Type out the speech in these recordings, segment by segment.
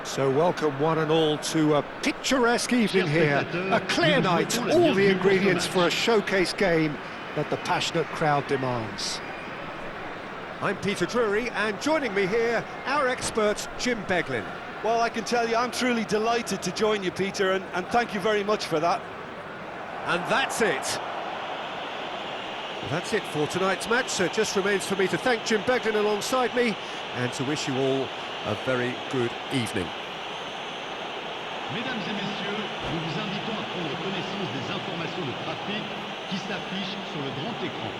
So welcome one and all to a picturesque evening here, a clear night, all the ingredients for a showcase game that the passionate crowd demands. I'm Peter Drury, and joining me here, our expert Jim Beglin. Well, I can tell you I'm truly delighted to join you, Peter, and thank you very much for that. And that's it. Well, that's it for tonight's match, so it just remains for me to thank Jim Beglin alongside me and to wish you all a very good evening. Mesdames et messieurs, nous vous invitons à prendre connaissance des informations de trafic qui s'affichent sur le grand écran.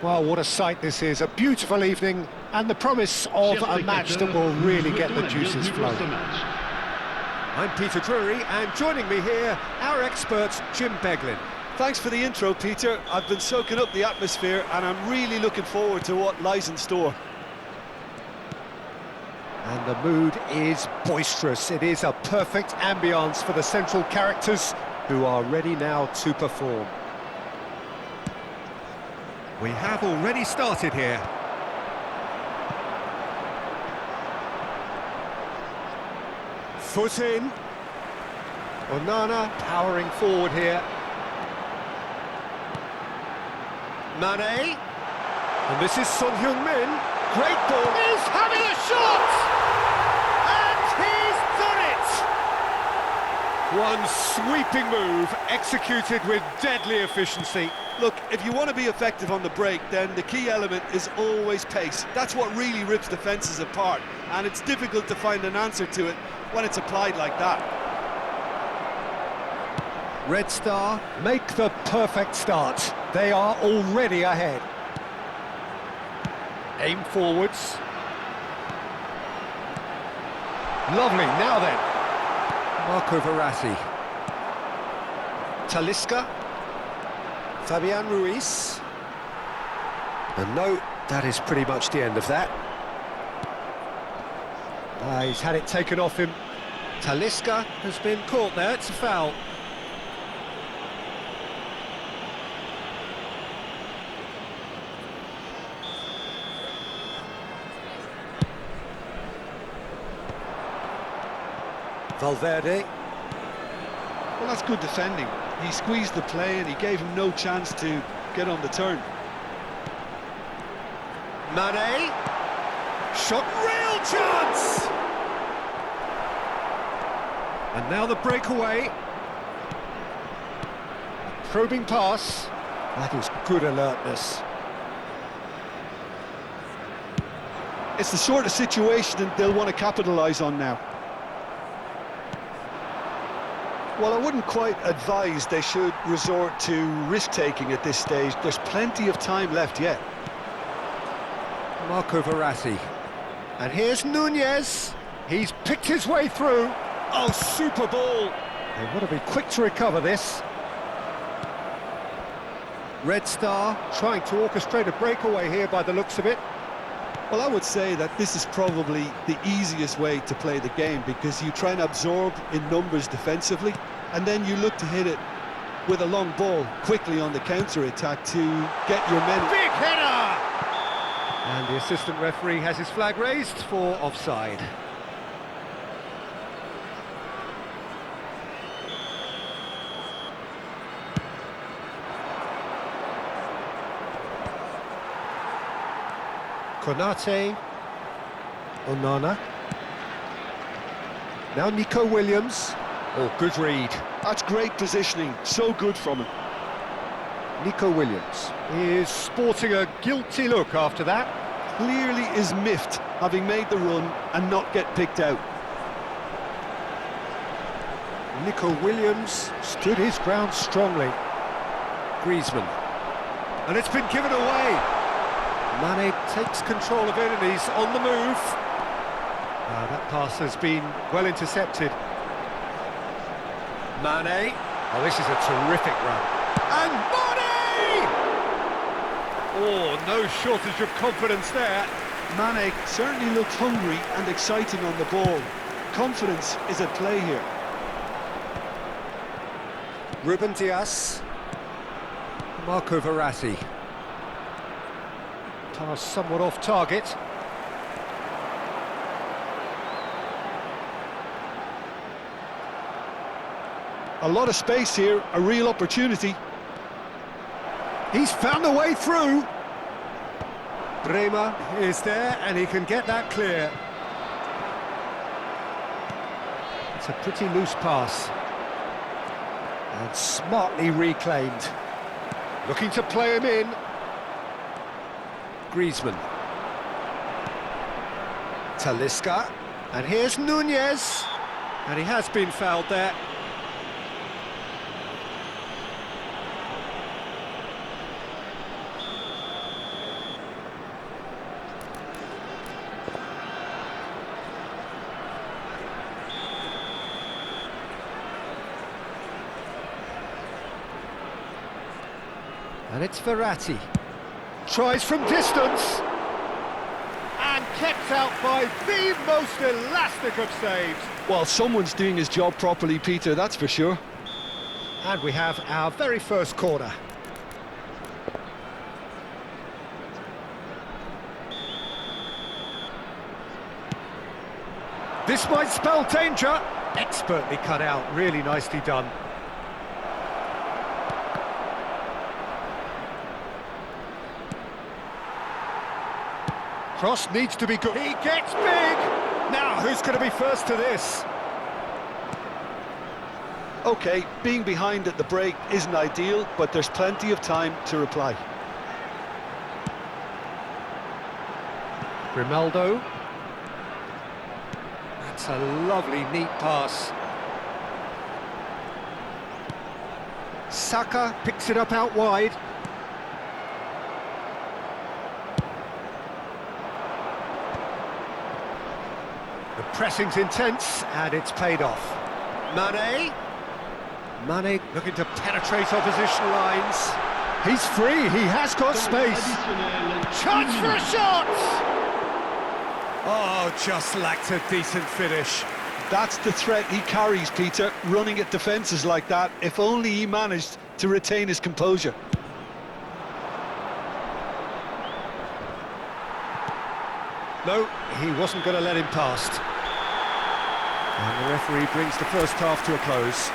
Well, what a sight this is, a beautiful evening, and the promise of a match that will really get the juices flowing. I'm Peter Drury, and joining me here, our expert, Jim Beglin. Thanks for the intro, Peter. I've been soaking up the atmosphere and I'm really looking forward to what lies in store. And the mood is boisterous. It is a perfect ambience for the central characters who are ready now to perform. We have already started here. Foot in. Onana powering forward here. Mane. And this is Son Heung-min. Great ball. He's having a shot! And he's done it! One sweeping move, executed with deadly efficiency. Look, if you want to be effective on the break, then the key element is always pace. That's what really rips defences apart, and it's difficult to find an answer to it when it's applied like that. Red Star make the perfect start. They are already ahead. Aim forwards. Lovely, now then. Marco Verratti. Talisca. Fabian Ruiz. And no, that is pretty much the end of that. He's had it taken off him. Talisca has been caught there, it's a foul. Valverde. Well, that's good defending. He squeezed the play and he gave him no chance to get on the turn. Mane. Shot, real chance! And now the breakaway. Probing pass. That is good alertness. It's the sort of situation that they'll want to capitalise on now. Well, I wouldn't quite advise they should resort to risk-taking at this stage. There's plenty of time left yet. Marco Verratti. And here's Nunez. He's picked his way through. Oh, super ball. They want to be quick to recover this. Red Star trying to orchestrate a breakaway here by the looks of it. Well, I would say that this is probably the easiest way to play the game, because you try and absorb in numbers defensively, and then you look to hit it with a long ball quickly on the counter-attack to get your men... Big header! And the assistant referee has his flag raised for offside. Konate, Onana, now Nico Williams. Oh, good read. That's great positioning, so good from him. Nico Williams is sporting a guilty look after that. Clearly is miffed, having made the run and not get picked out. Nico Williams stood his ground strongly. Griezmann. And it's been given away. Mane takes control of it and he's on the move. That pass has been well intercepted. Mane. Oh, this is a terrific run. And Mane! Oh, no shortage of confidence there. Mane certainly looked hungry and exciting on the ball. Confidence is at play here. Ruben Dias. Marco Verratti. Pass somewhat off target. A lot of space here, a real opportunity. He's found a way through. Bremer is there and he can get that clear. It's a pretty loose pass. And smartly reclaimed. Looking to play him in. Griezmann. Talisca. And here's Nunez. And he has been fouled there. And it's Verratti. Tries from distance. And kept out by the most elastic of saves. Well, someone's doing his job properly, Peter, that's for sure. And we have our very first corner. This might spell danger. Expertly cut out, really nicely done. Cross needs to be good. He gets big! Now, who's going to be first to this? OK, being behind at the break isn't ideal, but there's plenty of time to reply. Grimaldo. That's a lovely, neat pass. Saka picks it up out wide. The pressing's intense, and it's paid off. Mane. Mane looking to penetrate opposition lines. He's free, he has got space. Chance for a shot! Oh, just lacked a decent finish. That's the threat he carries, Peter, running at defences like that. If only he managed to retain his composure. No, he wasn't going to let him past. And the referee brings the first half to a close.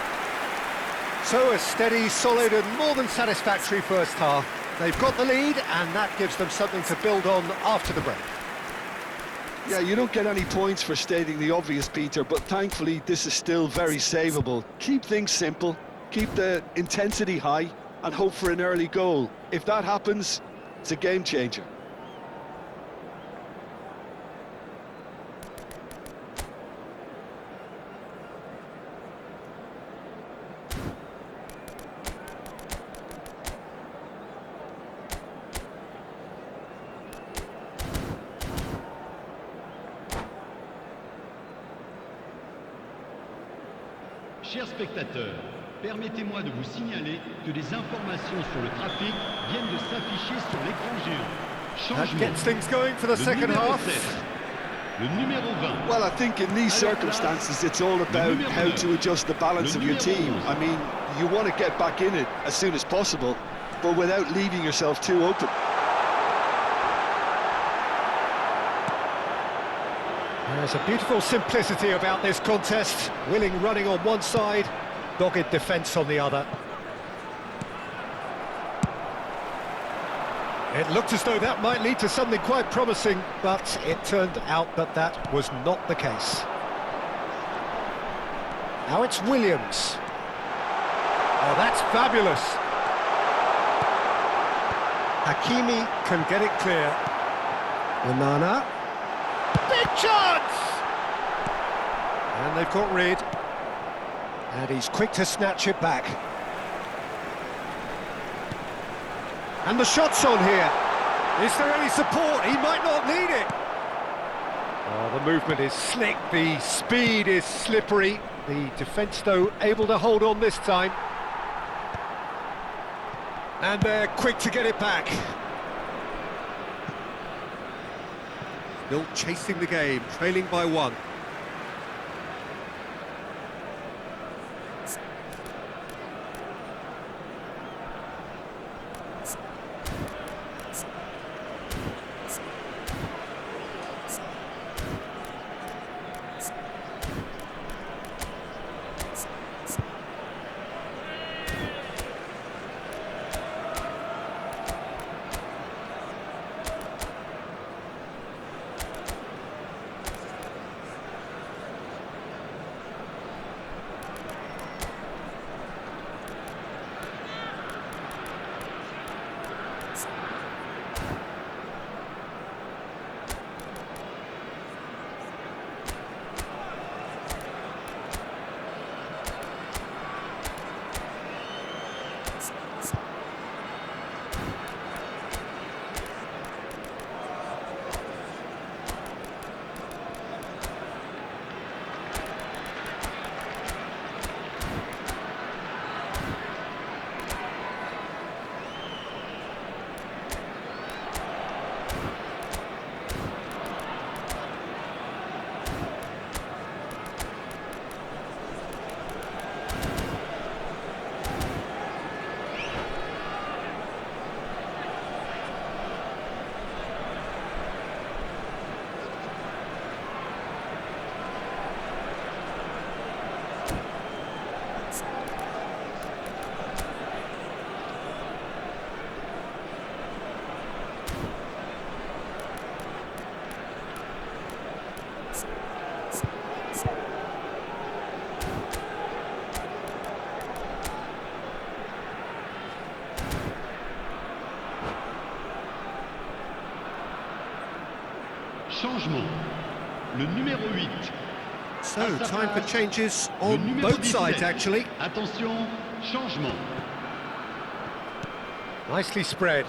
So a steady, solid and more than satisfactory first half. They've got the lead and that gives them something to build on after the break. Yeah, you don't get any points for stating the obvious, Peter, but thankfully this is still very savable. Keep things simple, keep the intensity high and hope for an early goal. If that happens, it's a game changer. Chers spectateurs, permettez-moi de vous signaler que des informations sur le trafic viennent de s'afficher sur l'écran géant. That gets things going for the second numéro half. 7, le numéro 20. Well, I think in these circumstances it's all about how to adjust the balance of your team. I mean, you want to get back in it as soon as possible, but without leaving yourself too open. There's a beautiful simplicity about this contest. Willing running on one side, dogged defence on the other. It looked as though that might lead to something quite promising, but it turned out that that was not the case. Now it's Williams. Oh, that's fabulous. Hakimi can get it clear. Onana. Big chance! And they've got rid. And he's quick to snatch it back. And the shot's on here. Is there any support? He might not need it. Oh, the movement is slick, the speed is slippery. The defence, though, able to hold on this time. And they're quick to get it back. Still chasing the game, trailing by one. Changement. Le numéro 8. So, À sa time for place, changes le on numéro both 17. sides, actually. Attention, changement. Nicely spread.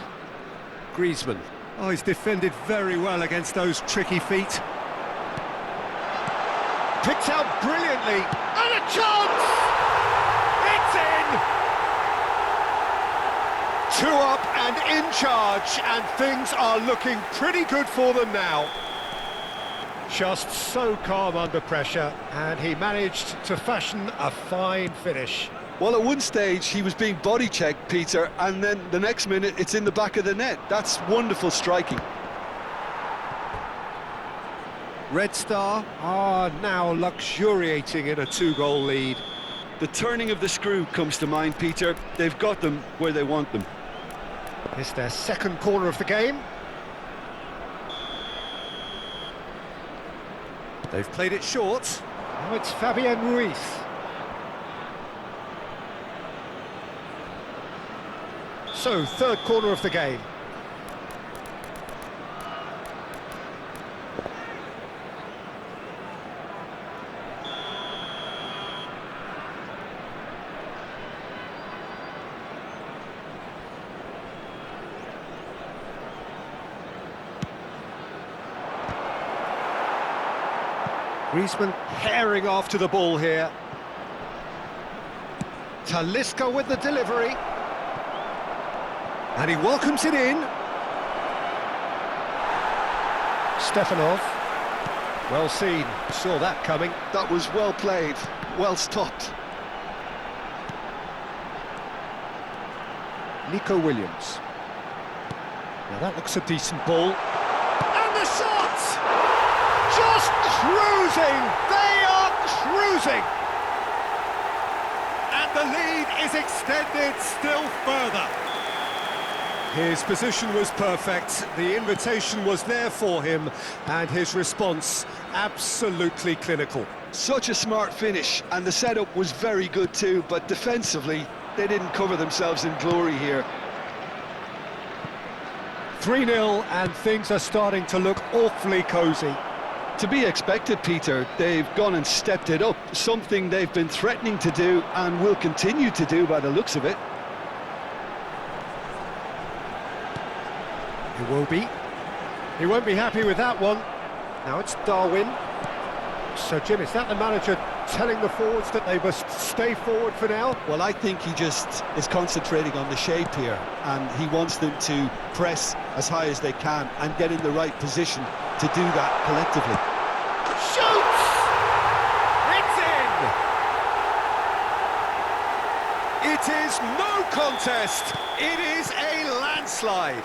Griezmann. Oh, he's defended very well against those tricky feet. Picked out brilliantly. And a chance! It's in! 2 up and in charge, and things are looking pretty good for them now. Just so calm under pressure, and he managed to fashion a fine finish. Well, at one stage he was being body checked, Peter, and then the next minute it's in the back of the net. That's wonderful striking. Red Star are now luxuriating in a 2-goal lead. The turning of the screw comes to mind, Peter. They've got them where they want them. It's their second corner of the game. They've played it short. Now it's Fabian Ruiz. So, third corner of the game. Griezmann herring after the ball here. Talisca with the delivery. And he welcomes it in. Stefanov. Well seen, saw that coming. That was well played, well stopped. Nico Williams. Now that looks a decent ball. And the shot! Just cruising! They are cruising! And the lead is extended still further. His position was perfect, the invitation was there for him, and his response absolutely clinical. Such a smart finish, and the setup was very good too, but defensively, they didn't cover themselves in glory here. 3-0, and things are starting to look awfully cosy. To be expected, Peter. They've gone and stepped it up, something they've been threatening to do and will continue to do by the looks of it. He will be. He won't be happy with that one. Now it's Darwin. So, Jim, is that the manager telling the forwards that they must stay forward for now? Well, I think he just is concentrating on the shape here, and he wants them to press as high as they can and get in the right position to do that collectively. Shoots! It's in! It is no contest. It is a landslide.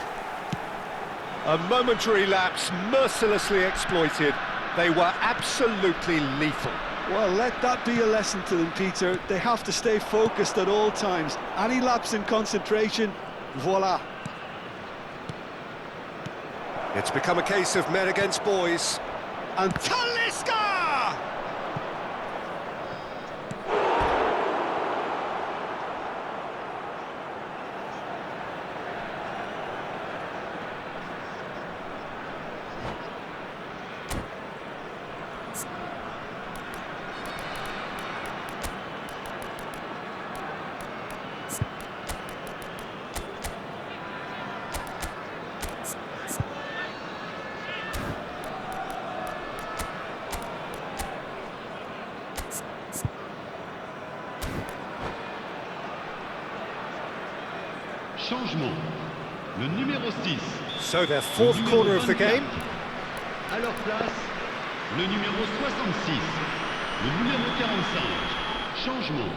A momentary lapse mercilessly exploited. They were absolutely lethal. Well, let that be a lesson to them, Peter. They have to stay focused at all times. Any lapse in concentration, voila. It's become a case of men against boys. And Talisca! Changement. Le numéro 6. So their fourth corner of the game. À leur place, le numéro 66. Le numéro 45. Changement.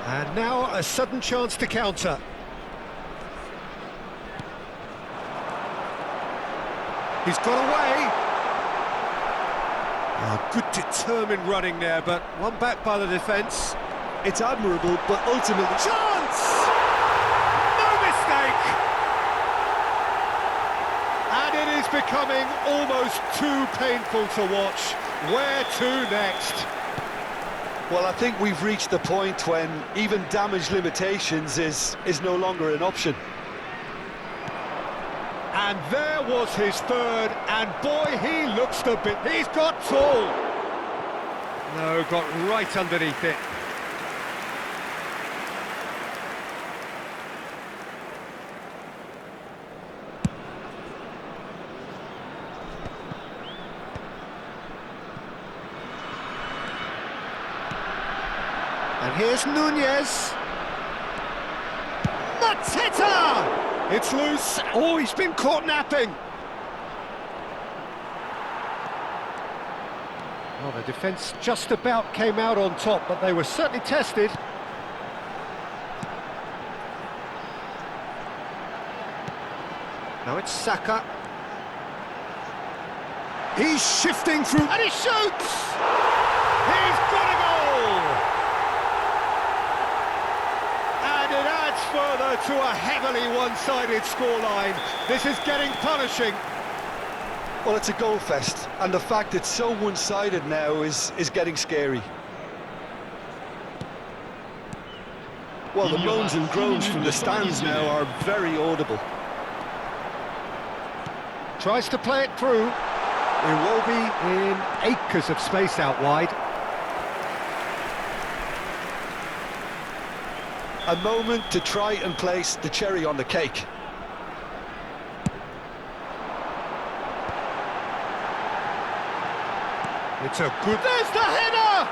And now a sudden chance to counter. He's got away. Oh, good determined running there, but one back by the defence. It's admirable, but ultimately... Chance! No mistake! And it is becoming almost too painful to watch. Where to next? Well, I think we've reached the point when even damage limitations is no longer an option. And there was his third, and boy, he looks the bit. He's got tall. No, got right underneath it. And here's Nunez. Mateta! It's loose. Oh, he's been caught napping. Well, the defence just about came out on top, but they were certainly tested. Now it's Saka. He's shifting through, and he shoots! He's got a goal! And it adds further to a heavily one-sided scoreline. This is getting punishing. Well, it's a goal fest, and the fact it's so one-sided now is getting scary. Well, the moans and groans from the stands now are very audible. Tries to play it through. Iwobi in acres of space out wide. A moment to try and place the cherry on the cake. It's a good... There's the header!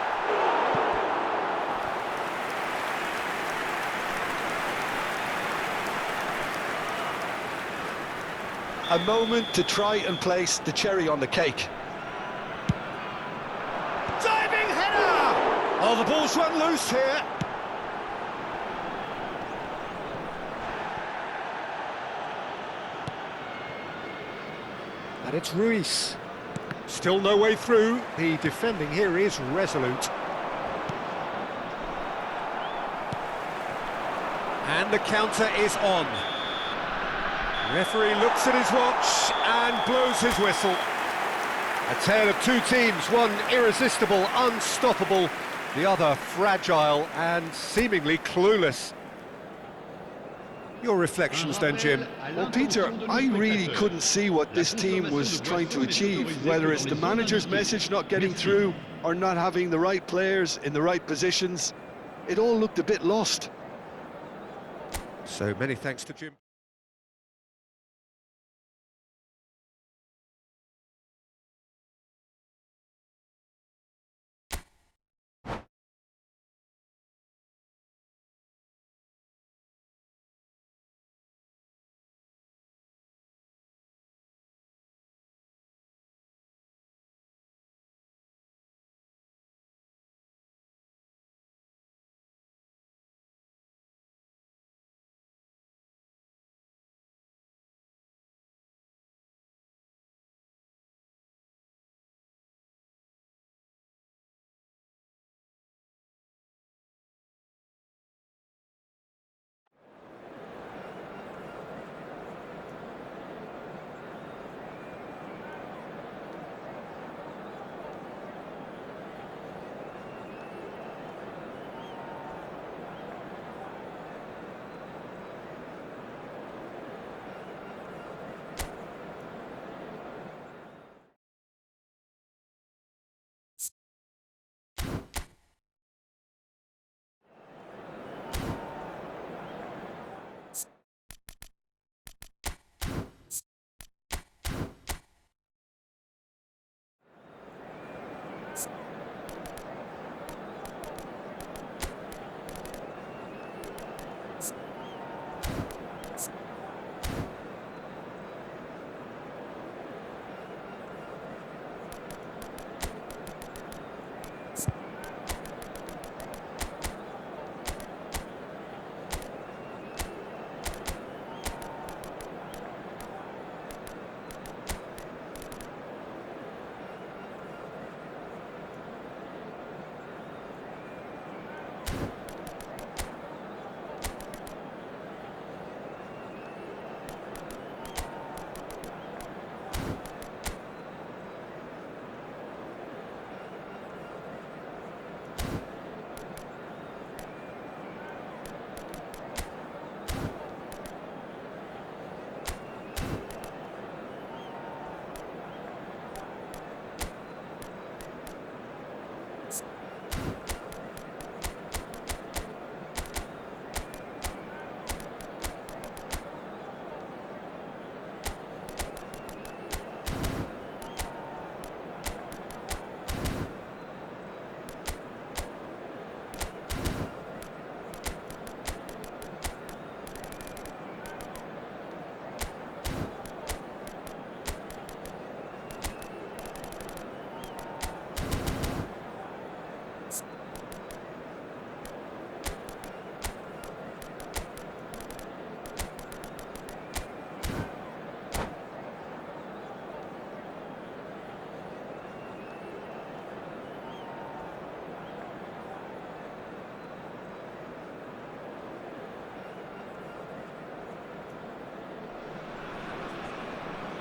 A moment to try and place the cherry on the cake. Diving header! Oh, the ball's run loose here. And it's Ruiz. Still no way through. The defending here is resolute. And the counter is on. Referee looks at his watch and blows his whistle. A tale of two teams, one irresistible, unstoppable, the other fragile and seemingly clueless. Your reflections then, Jim? Well, Peter, I really couldn't see what this team was trying to achieve, whether it's the manager's message not getting through or not having the right players in the right positions. It all looked a bit lost. So many thanks to Jim.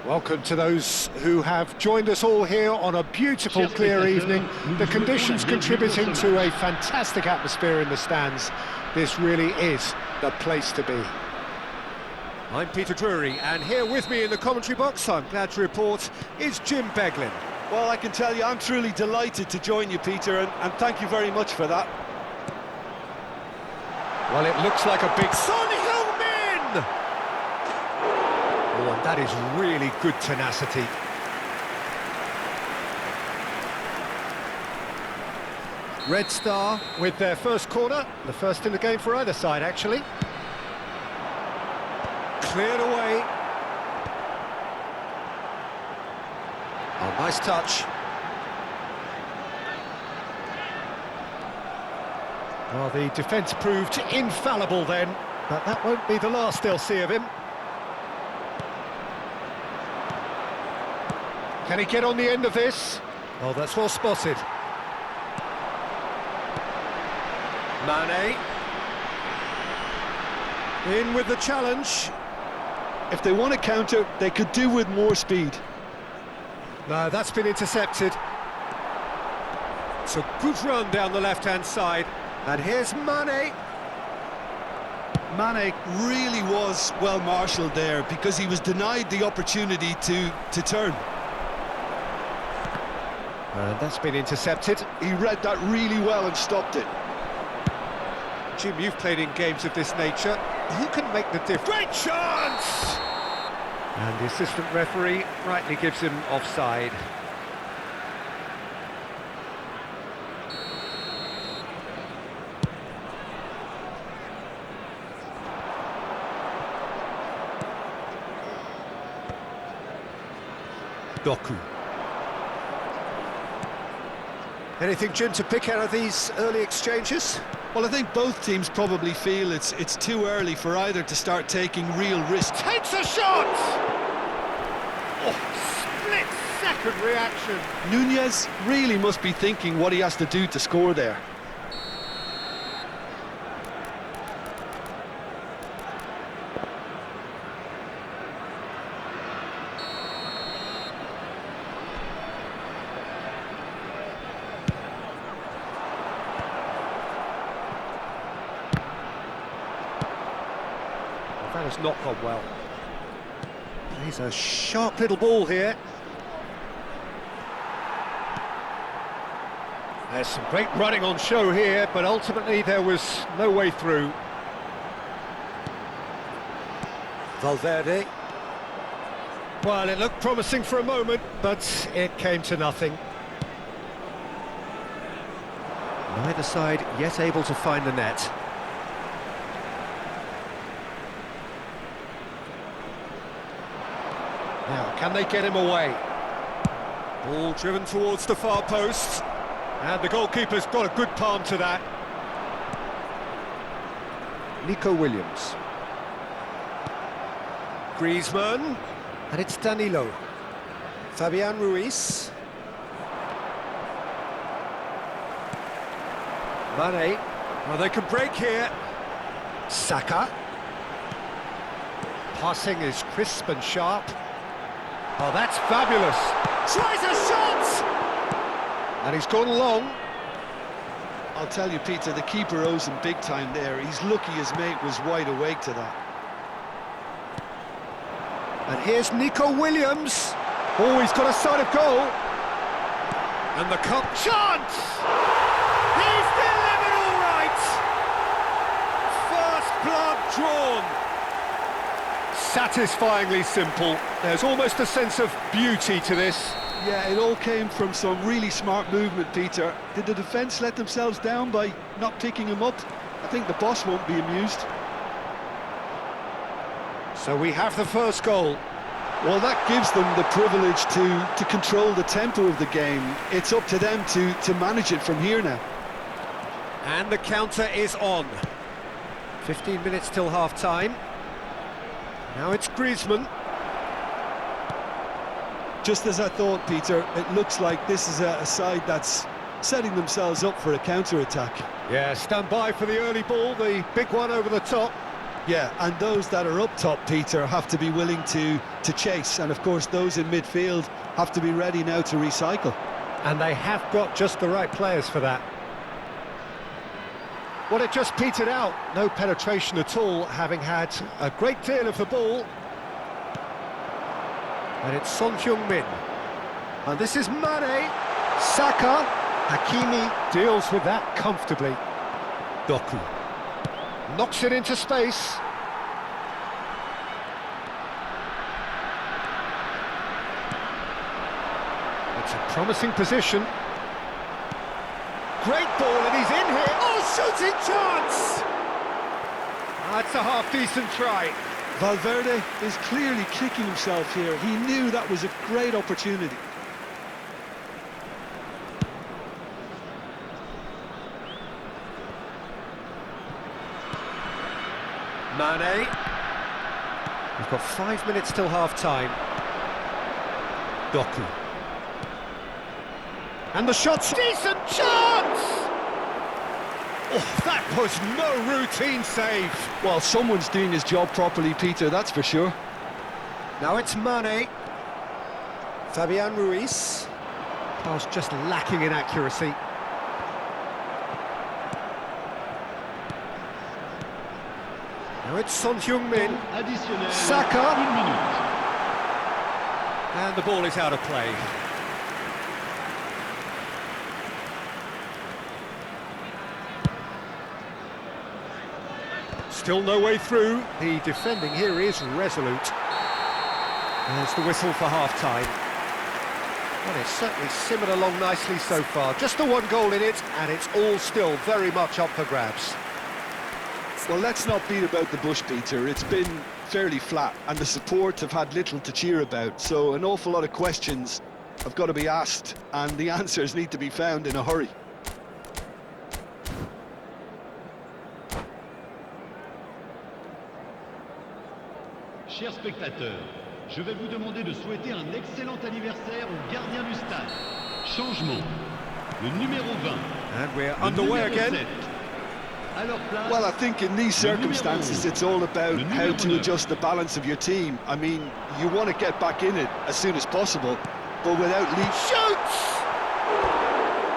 Welcome to those who have joined us all here on a beautiful, clear evening. The conditions contributing to a fantastic atmosphere in the stands. This really is the place to be. I'm Peter Drury, and here with me in the commentary box, I'm glad to report, is Jim Beglin. Well, I can tell you, I'm truly delighted to join you, Peter, and thank you very much for that. Well, it looks like a big Son Heung-min! Oh, and that is really good tenacity. Red Star with their first corner, the first in the game for either side, actually. Cleared away. Oh, nice touch. Well, the defence proved infallible then, but that won't be the last they'll see of him. Can he get on the end of this? Oh, that's well spotted. Mane. In with the challenge. If they want to counter, they could do with more speed. No, that's been intercepted. It's a good run down the left-hand side. And here's Mane. Mane really was well marshalled there because he was denied the opportunity to turn. And that's been intercepted. He read that really well and stopped it. Jim, you've played in games of this nature. Who can make the difference? Great chance! And the assistant referee rightly gives him offside. Doku. Anything, Jim, to pick out of these early exchanges? Well, I think both teams probably feel it's too early for either to start taking real risks. Takes a shot! Oh, split-second reaction. Nunez really must be thinking what he has to do to score there. That has not gone well. He's a sharp little ball here. There's some great running on show here, but ultimately there was no way through. Valverde. Well, it looked promising for a moment, but it came to nothing. Neither side yet able to find the net. Now, can they get him away? Ball driven towards the far post. And the goalkeeper's got a good palm to that. Nico Williams. Griezmann. And it's Danilo. Fabian Ruiz. Mane. Well, they can break here. Saka. Passing is crisp and sharp. Oh, that's fabulous. Tries a shot! And he's gone long. I'll tell you, Peter, the keeper owes him big time there. He's lucky his mate was wide awake to that. And here's Nico Williams. Oh, he's got a sight of goal. And the cup chance! He's delivered all right! First blood drawn. Satisfyingly simple. There's almost a sense of beauty to this. Yeah, it all came from some really smart movement, Peter. Did the defence let themselves down by not picking him up? I think the boss won't be amused. So we have the first goal. Well, that gives them the privilege to control the tempo of the game. It's up to them to manage it from here now. And the counter is on. 15 minutes till half-time. Now it's Griezmann. Just as I thought, Peter, it looks like this is a side that's setting themselves up for a counter-attack. Yeah, stand by for the early ball, the big one over the top. Yeah, and those that are up top, Peter, have to be willing to chase. And of course, those in midfield have to be ready now to recycle. And they have got just the right players for that. Well, it just petered out. No penetration at all, having had a great deal of the ball. And it's Son Heung-min. And this is Mane. Saka. Hakimi deals with that comfortably. Doku. Knocks it into space. It's a promising position. Great ball, and he's in here. Oh, shooting chance! That's a half-decent try. Valverde is clearly kicking himself here. He knew that was a great opportunity. Mane. We've got 5 minutes till half-time. Doku. And the shot's decent chance! Oh, that was no routine save. Well, someone's doing his job properly, Peter, that's for sure. Now it's Mane. Fabian Ruiz. Pass just lacking in accuracy. Now it's Son Heung-min. Additionnel. Saka. 1 minute. And the ball is out of play. Still no way through. The defending here is resolute. There's the whistle for half-time. Well, it's certainly simmered along nicely so far. Just the one goal in it, and it's all still very much up for grabs. Well, let's not beat about the bush, Peter. It's been fairly flat, and the support have had little to cheer about. So an awful lot of questions have got to be asked, and the answers need to be found in a hurry. Chers spectateurs, je vais vous demander de souhaiter un excellent anniversaire au gardien du stade. Changement. Le numéro 20. And we're Le underway numéro again. 7. À leur place, Well, I think in these circumstances, it's all about how to adjust the balance of your team. I mean, you want to get back in it as soon as possible, but without leap. Shoots!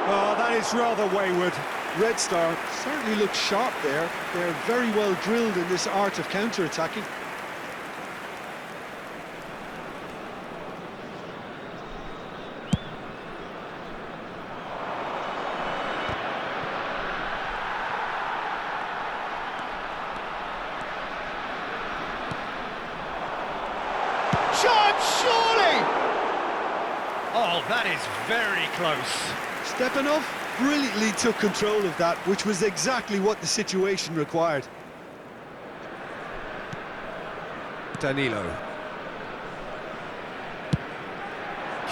Oh, that is rather wayward. Red Star certainly looks sharp there. They're very well drilled in this art of counter-attacking. Chance, surely! Oh, that is very close. Stepanov brilliantly took control of that, which was exactly what the situation required. Danilo.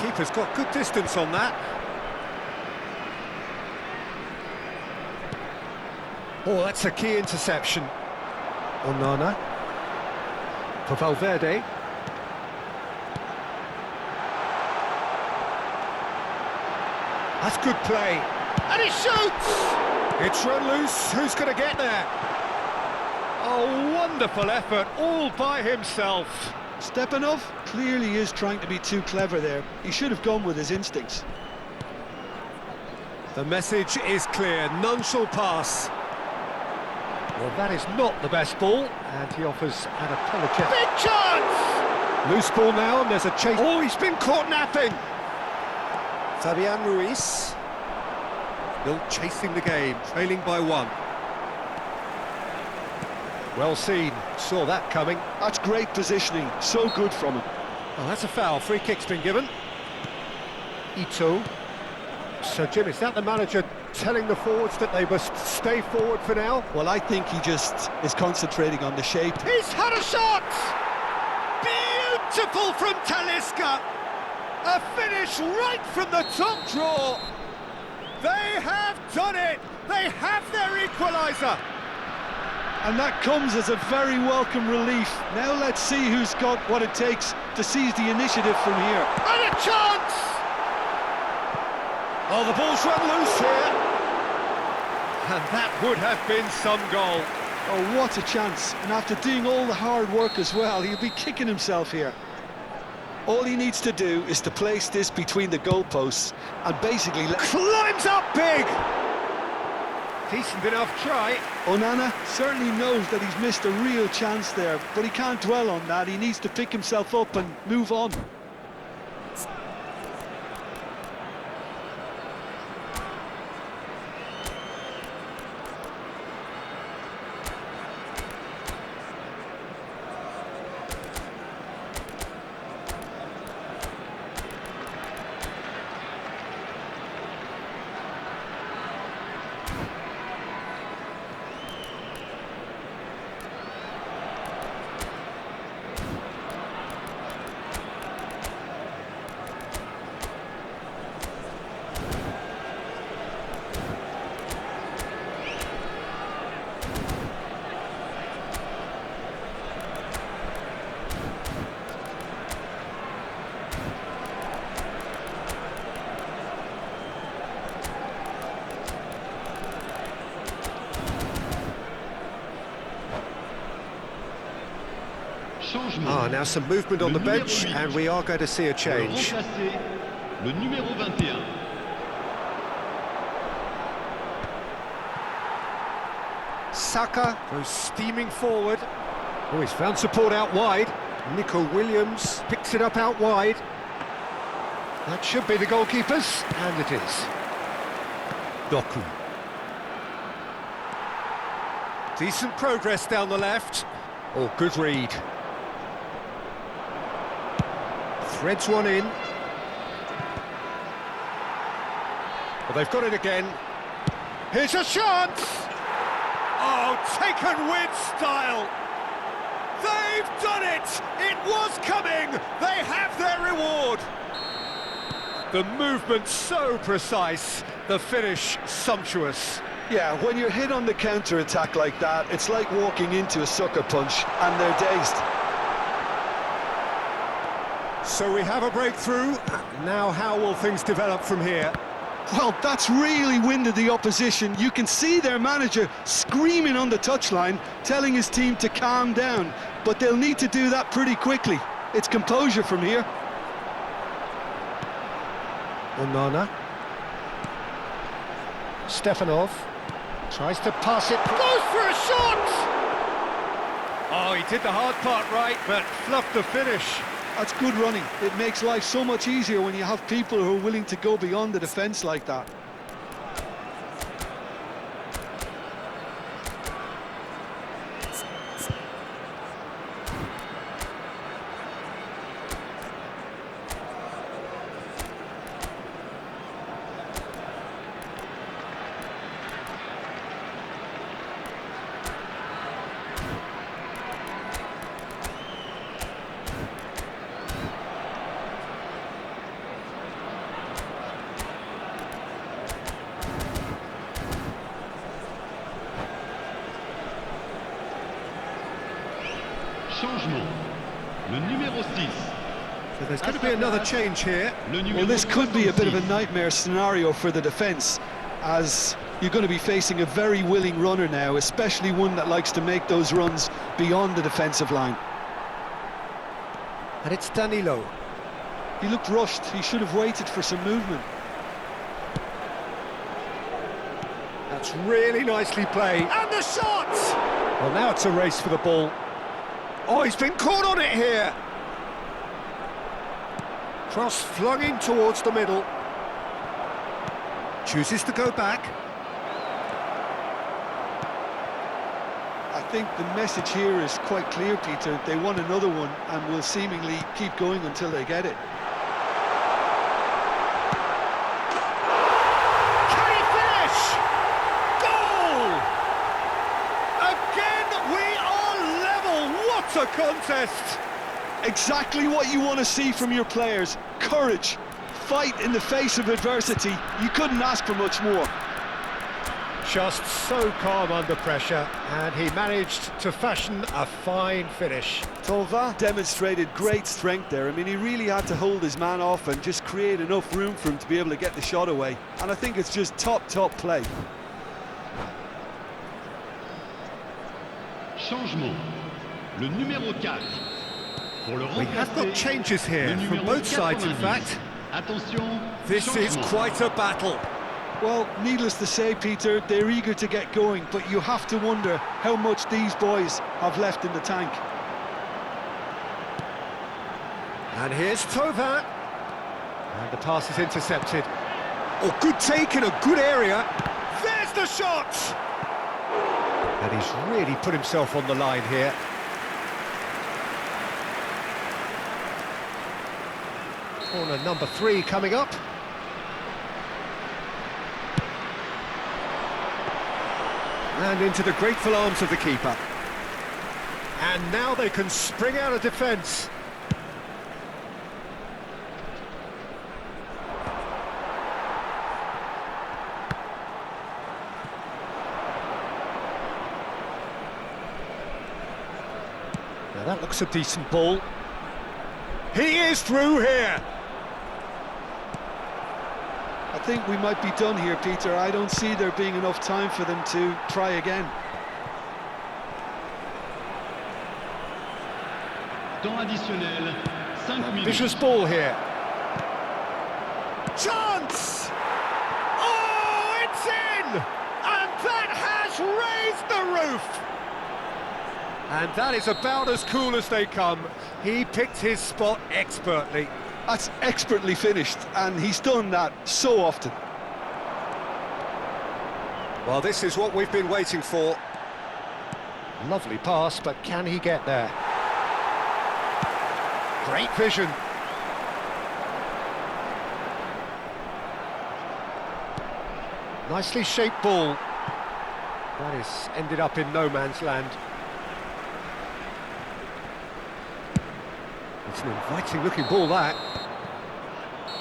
Keeper's got good distance on that. Oh, that's a key interception. Onana. For Valverde. That's good play. And he shoots! It's run loose. Who's going to get there? Oh, wonderful effort, all by himself. Stepanov clearly is trying to be too clever there. He should have gone with his instincts. The message is clear, none shall pass. Well, that is not the best ball, and he offers an apology. Big chance! Loose ball now, and there's a chase. Oh, he's been caught napping! Fabian Ruiz. Still chasing the game, trailing by 1. Well seen, saw that coming. That's great positioning, so good from him. Oh, that's a foul, free kick's been given. Ito. So, Jim, is that the manager telling the forwards that they must stay forward for now? Well, I think he just is concentrating on the shape. He's had a shot! Beautiful from Talisca! A finish right from the top draw! They have done it! They have their equaliser! And that comes as a very welcome relief. Now let's see who's got what it takes to seize the initiative from here. And a chance! Oh, the ball's run loose here. And that would have been some goal. Oh, what a chance. And after doing all the hard work as well, he'll be kicking himself here. All he needs to do is to place this between the goalposts and basically climbs up big! Decent enough try. Onana certainly knows that he's missed a real chance there, but he can't dwell on that. He needs to pick himself up and move on. Changement. Now some movement on the bench, and we are going to see a change. Remplacer le numéro 21. Saka goes steaming forward. Oh, he's found support out wide. Nico Williams picks it up out wide. That should be the goalkeeper's, and it is. Doku. Decent progress down the left. Oh, good read. Threads one in. Well, they've got it again. Here's a chance! Oh, taken with style! They've done it! It was coming! They have their reward! The movement so precise, the finish sumptuous. Yeah, when you're hit on the counter-attack like that, it's like walking into a sucker punch, and they're dazed. So we have a breakthrough. Now how will things develop from here? Well, that's really winded the opposition. You can see their manager screaming on the touchline, telling his team to calm down. But they'll need to do that pretty quickly. It's composure from here. Onana. Stefanov tries to pass it. Goes for a shot! Oh, he did the hard part right, but fluffed the finish. That's good running. It makes life so much easier when you have people who are willing to go beyond the defence like that. Changement. Le numéro 6. So there's going to be another change here. Well, this could be a bit of a nightmare scenario for the defence, as you're going to be facing a very willing runner now, especially one that likes to make those runs beyond the defensive line. And it's Danilo. He looked rushed. He should have waited for some movement. That's really nicely played. And the shot! Well, now it's a race for the ball. Oh, he's been caught on it here. Cross flung in towards the middle. Chooses to go back. I think the message here is quite clear, Peter. They want another one and will seemingly keep going until they get it. Can he finish? Goal! Again, we are level. What a contest! Exactly what you want to see from your players. Courage, fight in the face of adversity. You couldn't ask for much more. Just so calm under pressure, and he managed to fashion a fine finish. Tolva demonstrated great strength there. I mean, he really had to hold his man off and just create enough room for him to be able to get the shot away. And I think it's just top play. Changement. Le numéro 4. Pour le We have got remplacer, changes here le from numéro both sides, in 90. fact. Attention, This is changement. quite a battle. Well, needless to say, Peter, they're eager to get going, but you have to wonder how much these boys have left in the tank. And here's Thauvin. And the pass is intercepted. Oh, good take in a good area. There's the shot! And he's really put himself on the line here. Corner number 3 coming up. And into the grateful arms of the keeper. And now they can spring out of defence. Now that looks a decent ball. He is through here. I think we might be done here, Peter. I don't see there being enough time for them to try again. Temps additionnel, 5 minutes. Vicious ball here. Chance! Oh, it's in! And that has raised the roof! And that is about as cool as they come. He picked his spot expertly. That's expertly finished, and he's done that so often. Well, this is what we've been waiting for. Lovely pass, but can he get there? Great vision. Nicely shaped ball. That is ended up in no man's land. It's an inviting looking ball, that.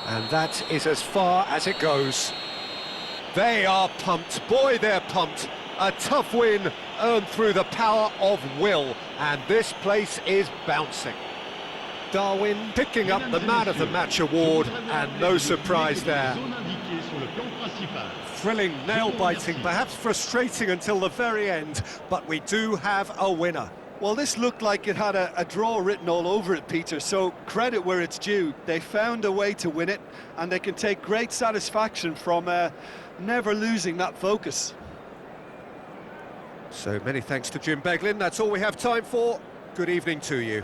And that is as far as it goes. They are pumped. Boy, they're pumped. A tough win earned through the power of will. And this place is bouncing. Darwin picking up the Man of the Match award, and no surprise there. Thrilling, nail-biting, perhaps frustrating until the very end, but we do have a winner. Well, this looked like it had a draw written all over it, Peter, so credit where it's due. They found a way to win it, and they can take great satisfaction from never losing that focus. So many thanks to Jim Beglin. That's all we have time for. Good evening to you.